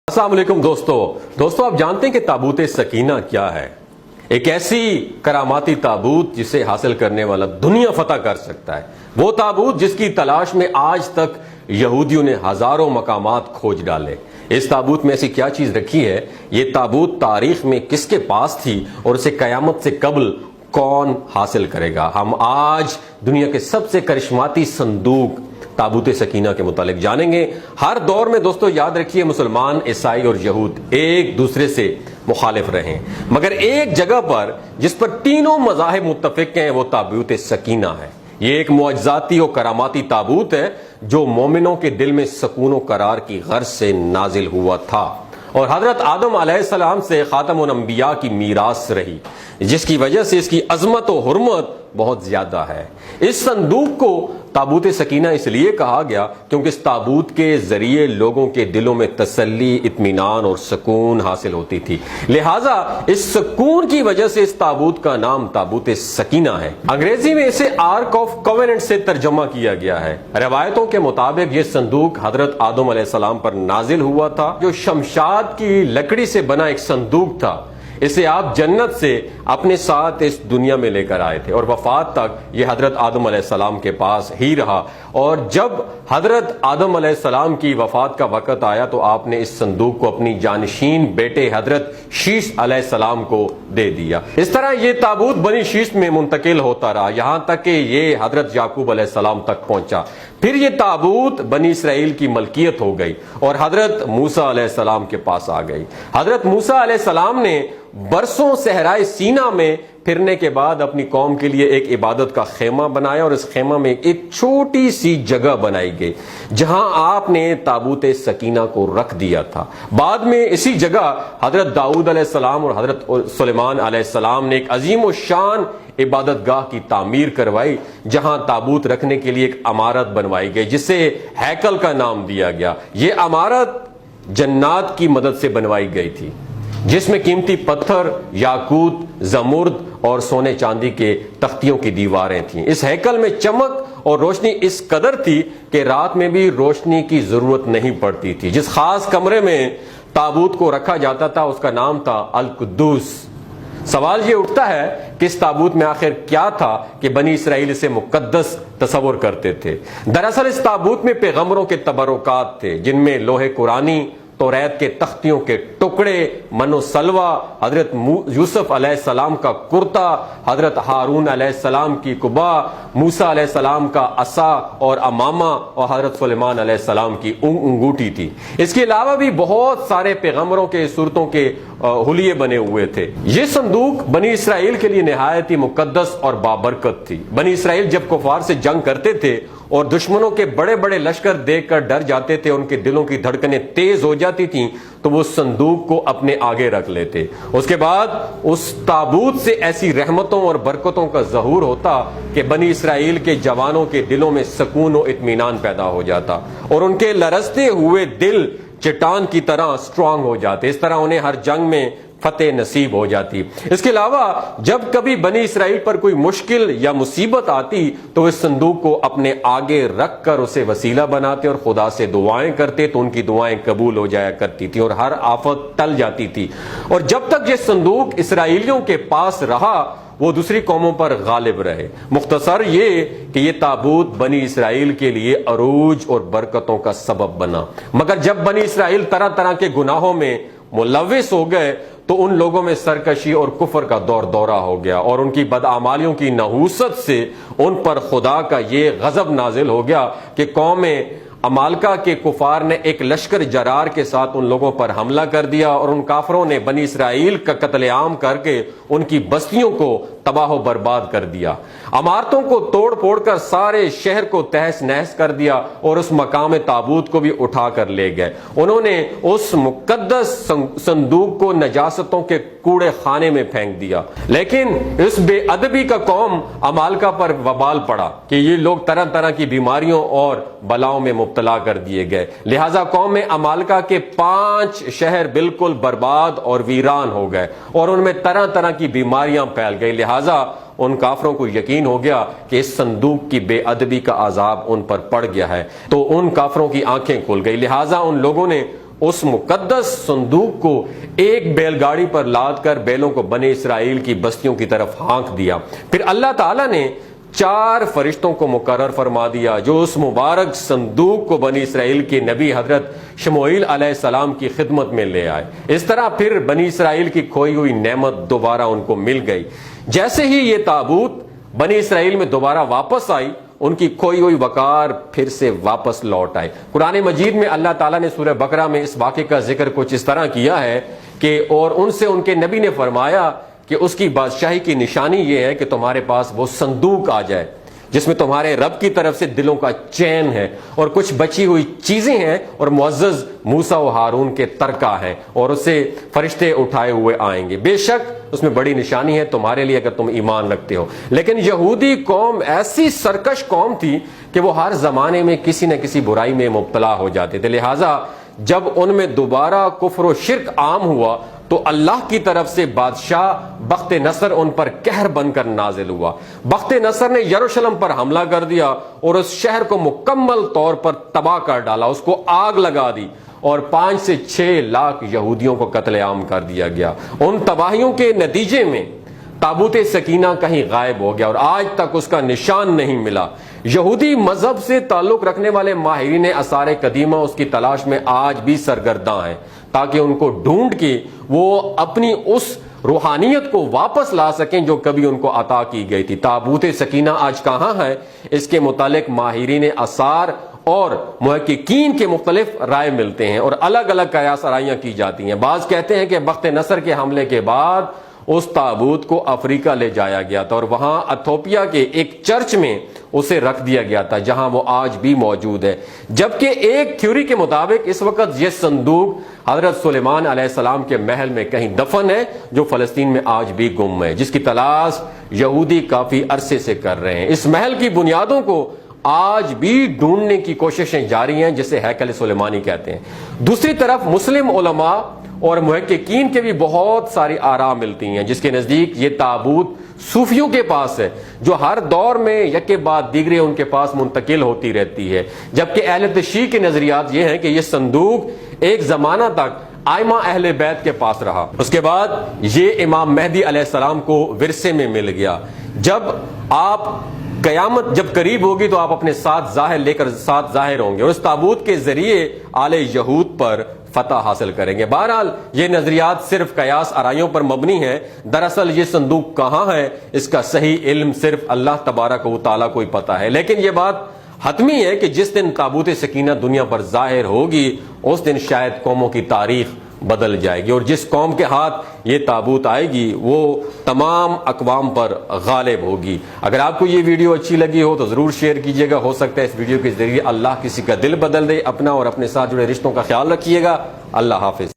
السلام علیکم دوستو آپ جانتے ہیں کہ تابوت سکینہ کیا ہے؟ ایک ایسی کراماتی تابوت جسے حاصل کرنے والا دنیا فتح کر سکتا ہے، وہ تابوت جس کی تلاش میں آج تک یہودیوں نے ہزاروں مقامات کھوج ڈالے۔ اس تابوت میں ایسی کیا چیز رکھی ہے؟ یہ تابوت تاریخ میں کس کے پاس تھی اور اسے قیامت سے قبل کون حاصل کرے گا؟ ہم آج دنیا کے سب سے کرشماتی صندوق تابوت سکینہ کے متعلق جانیں گے۔ ہر دور میں دوستو یاد رکھیے، مسلمان، عیسائی اور یہود ایک دوسرے سے مخالف رہے، مگر ایک جگہ پر جس پر تینوں مذاہب متفق ہیں وہ تابوت سکینہ ہے۔ یہ ایک معجزاتی اور کراماتی تابوت ہے جو مومنوں کے دل میں سکون و قرار کی غرض سے نازل ہوا تھا اور حضرت آدم علیہ السلام سے خاتم الانبیاء کی میراث رہی، جس کی وجہ سے اس کی عظمت و حرمت بہت زیادہ ہے۔ اس صندوق کو تابوت سکینہ اس لیے کہا گیا کیونکہ اس تابوت کے ذریعے لوگوں کے دلوں میں تسلی، اطمینان اور سکون حاصل ہوتی تھی، لہٰذا اس سکون کی وجہ سے اس تابوت کا نام تابوت سکینہ ہے۔ انگریزی میں اسے آرک آف کووننٹ سے ترجمہ کیا گیا ہے۔ روایتوں کے مطابق یہ صندوق حضرت آدم علیہ السلام پر نازل ہوا تھا، جو شمشاد کی لکڑی سے بنا ایک صندوق تھا۔ اسے آپ جنت سے اپنے ساتھ اس دنیا میں لے کر آئے تھے اور وفات تک یہ حضرت آدم علیہ السلام کے پاس ہی رہا، اور جب حضرت آدم علیہ السلام کی وفات کا وقت آیا تو آپ نے اس صندوق کو اپنی جانشین بیٹے حضرت شیش علیہ السلام کو دے دیا۔ اس طرح یہ تابوت بنی شیش میں منتقل ہوتا رہا یہاں تک کہ یہ حضرت یعقوب علیہ السلام تک پہنچا۔ پھر یہ تابوت بنی اسرائیل کی ملکیت ہو گئی اور حضرت موسیٰ علیہ السلام کے پاس آ گئی۔ حضرت موسیٰ علیہ السلام نے برسوں صحرائے سینا میں پھرنے کے بعد اپنی قوم کے لیے ایک عبادت کا خیمہ بنایا، اور اس خیمہ میں ایک چھوٹی سی جگہ بنائی گئی جہاں آپ نے تابوت سکینہ کو رکھ دیا تھا۔ بعد میں اسی جگہ حضرت داؤد علیہ السلام اور حضرت سلیمان علیہ السلام نے ایک عظیم الشان عبادت گاہ کی تعمیر کروائی، جہاں تابوت رکھنے کے لیے ایک عمارت بنوائی گئی جسے ہیکل کا نام دیا گیا۔ یہ عمارت جنات کی مدد سے بنوائی گئی تھی، جس میں قیمتی پتھر، یاقوت، زمرد اور سونے چاندی کے تختیوں کی دیواریں تھیں۔ اس ہیکل میں چمک اور روشنی اس قدر تھی کہ رات میں بھی روشنی کی ضرورت نہیں پڑتی تھی۔ جس خاص کمرے میں تابوت کو رکھا جاتا تھا اس کا نام تھا القدوس۔ سوال یہ اٹھتا ہے کہ اس تابوت میں آخر کیا تھا کہ بنی اسرائیل اسے مقدس تصور کرتے تھے؟ دراصل اس تابوت میں پیغمبروں کے تبرکات تھے، جن میں لوح قرآنی، توریت کے تختیوں کے ٹکڑے، من و سلوہ، حضرت یوسف علیہ السلام کا کرتا، حضرت ہارون علیہ السلام کی قبا، موسیٰ علیہ السلام کا عصا اور امامہ، اور حضرت سلیمان علیہ السلام کی انگوٹھی تھی۔ اس کے علاوہ بھی بہت سارے پیغمبروں کے صورتوں کے حلیے بنے ہوئے تھے۔ یہ صندوق بنی اسرائیل کے لیے نہایت ہی مقدس اور بابرکت تھی۔ بنی اسرائیل جب کفار سے جنگ کرتے تھے اور دشمنوں کے بڑے بڑے لشکر دیکھ کر ڈر جاتے تھے، ان کے دلوں کی دھڑکنیں تیز ہو جاتی تھیں، تو وہ صندوق کو اپنے آگے رکھ لیتے۔ اس کے بعد اس تابوت سے ایسی رحمتوں اور برکتوں کا ظہور ہوتا کہ بنی اسرائیل کے جوانوں کے دلوں میں سکون و اطمینان پیدا ہو جاتا اور ان کے لرزتے ہوئے دل چٹان کی طرح سٹرونگ ہو جاتے۔ اس طرح انہیں ہر جنگ میں فتح نصیب ہو جاتی۔ اس کے علاوہ جب کبھی بنی اسرائیل پر کوئی مشکل یا مصیبت آتی تو اس صندوق کو اپنے آگے رکھ کر اسے وسیلہ بناتے اور خدا سے دعائیں کرتے تو ان کی دعائیں قبول ہو جایا کرتی تھی اور ہر آفت ٹل جاتی تھی۔ اور جب تک یہ صندوق اسرائیلیوں کے پاس رہا وہ دوسری قوموں پر غالب رہے۔ مختصر یہ کہ یہ تابوت بنی اسرائیل کے لیے عروج اور برکتوں کا سبب بنا، مگر جب بنی اسرائیل طرح طرح کے گناہوں میں ملوث ہو گئے تو ان لوگوں میں سرکشی اور کفر کا دورہ ہو گیا، اور ان کی بدعمالیوں کی نحوست سے ان پر خدا کا یہ غضب نازل ہو گیا کہ قوم عمالقہ کے کفار نے ایک لشکر جرار کے ساتھ ان لوگوں پر حملہ کر دیا، اور ان کافروں نے بنی اسرائیل کا قتل عام کر کے ان کی بستیوں کو تباہ و برباد کر دیا، عمارتوں کو توڑ پھوڑ کر سارے شہر کو تہس نہس کر دیا، اور اس مقام تابوت کو بھی اٹھا کر لے گئے۔ انہوں نے اس مقدس صندوق کو نجاستوں کے کوڑے خانے میں پھینک دیا۔ لیکن اس بے ادبی کا قوم عمالقہ پر وبال پڑا کہ یہ لوگ طرح طرح کی بیماریوں اور بلاؤں میں مبتلا کر دیے گئے، لہٰذا قوم عمالقہ کے 5 شہر بالکل برباد اور ویران ہو گئے، اور ان میں طرح طرح کی بیماریاں پھیل گئی۔ لہٰذا ان کافروں کو یقین ہو گیا کہ اس صندوق کی بے ادبی کا عذاب ان پر پڑ گیا ہے، تو ان کافروں کی آنکھیں کھل گئی، لہٰذا ان لوگوں نے اس مقدس صندوق کو ایک بیل گاڑی پر لاد کر بیلوں کو بنی اسرائیل کی بستیوں کی طرف ہانک دیا۔ پھر اللہ تعالیٰ نے 4 فرشتوں کو مقرر فرما دیا جو اس مبارک صندوق کو بنی اسرائیل کے نبی حضرت شموئیل علیہ السلام کی خدمت میں لے آئے۔ اس طرح پھر بنی اسرائیل کی کھوئی ہوئی نعمت دوبارہ ان کو مل گئی۔ جیسے ہی یہ تابوت بنی اسرائیل میں دوبارہ واپس آئی، ان کی کھوئی ہوئی وقار پھر سے واپس لوٹ آئے۔ قرآن مجید میں اللہ تعالیٰ نے سورہ بقرہ میں اس واقعے کا ذکر کچھ اس طرح کیا ہے کہ اور ان سے ان کے نبی نے فرمایا کہ اس کی بادشاہی کی نشانی یہ ہے کہ تمہارے پاس وہ صندوق آ جائے جس میں تمہارے رب کی طرف سے دلوں کا چین ہے اور کچھ بچی ہوئی چیزیں ہیں اور معزز موسیٰ و ہارون کے ترکہ ہیں اور اسے فرشتے اٹھائے ہوئے آئیں گے۔ بے شک اس میں بڑی نشانی ہے تمہارے لیے اگر تم ایمان رکھتے ہو۔ لیکن یہودی قوم ایسی سرکش قوم تھی کہ وہ ہر زمانے میں کسی نہ کسی برائی میں مبتلا ہو جاتے تھے، لہٰذا جب ان میں دوبارہ کفر و شرک عام ہوا تو اللہ کی طرف سے بادشاہ بخت نصر ان پر قہر بن کر نازل ہوا۔ بخت نصر نے یروشلم پر حملہ کر دیا اور اس شہر کو مکمل طور پر تباہ کر ڈالا، اس کو آگ لگا دی اور 5 سے 6 لاکھ یہودیوں کو قتل عام کر دیا گیا۔ ان تباہیوں کے نتیجے میں تابوت سکینہ کہیں غائب ہو گیا اور آج تک اس کا نشان نہیں ملا۔ یہودی مذہب سے تعلق رکھنے والے ماہرین آثار قدیمہ اس کی تلاش میں آج بھی سرگرداں ہیں تاکہ ان کو ڈھونڈ کے وہ اپنی اس روحانیت کو واپس لا سکیں جو کبھی ان کو عطا کی گئی تھی۔ تابوت سکینہ آج کہاں ہے، اس کے متعلق ماہرین آثار اور محققین کے مختلف رائے ملتے ہیں اور الگ الگ قیاس آرائیاں کی جاتی ہیں۔ بعض کہتے ہیں کہ بخت نصر کے حملے کے بعد اس تابوت کو افریقہ لے جایا گیا تھا اور وہاں ایتھوپیا کے ایک چرچ میں اسے رکھ دیا گیا تھا جہاں وہ آج بھی موجود ہے، جبکہ ایک تھیوری کے مطابق اس وقت یہ صندوق حضرت سلیمان علیہ السلام کے محل میں کہیں دفن ہے جو فلسطین میں آج بھی گم ہے، جس کی تلاش یہودی کافی عرصے سے کر رہے ہیں۔ اس محل کی بنیادوں کو آج بھی ڈھونڈنے کی کوششیں جاری ہیں جسے ہیکل سلیمانی کہتے ہیں۔ دوسری طرف مسلم علماء اور محققین کے بھی بہت ساری آراء ملتی ہیں جس کے نزدیک یہ تابوت صوفیوں کے پاس ہے جو ہر دور میں یکے بعد دیگرے ان کے پاس منتقل ہوتی رہتی ہے، جبکہ اہل تشیع کے نظریات یہ ہیں کہ یہ صندوق ایک زمانہ تک آئمہ اہل بیت کے پاس رہا، اس کے بعد یہ امام مہدی علیہ السلام کو ورثے میں مل گیا۔ جب آپ قیامت جب قریب ہوگی تو آپ اپنے ساتھ ظاہر ہوں گے اور اس تابوت کے ذریعے آل یہود پر فتح حاصل کریں گے۔ بہرحال یہ نظریات صرف قیاس آرائیوں پر مبنی ہیں، دراصل یہ صندوق کہاں ہے اس کا صحیح علم صرف اللہ تبارک و تعالیٰ کو ہی پتہ ہے، لیکن یہ بات حتمی ہے کہ جس دن تابوت سکینہ دنیا پر ظاہر ہوگی اس دن شاید قوموں کی تاریخ بدل جائے گی اور جس قوم کے ہاتھ یہ تابوت آئے گی وہ تمام اقوام پر غالب ہوگی۔ اگر آپ کو یہ ویڈیو اچھی لگی ہو تو ضرور شیئر کیجئے گا، ہو سکتا ہے اس ویڈیو کے ذریعے اللہ کسی کا دل بدل دے۔ اپنا اور اپنے ساتھ جڑے رشتوں کا خیال رکھیے گا۔ اللہ حافظ۔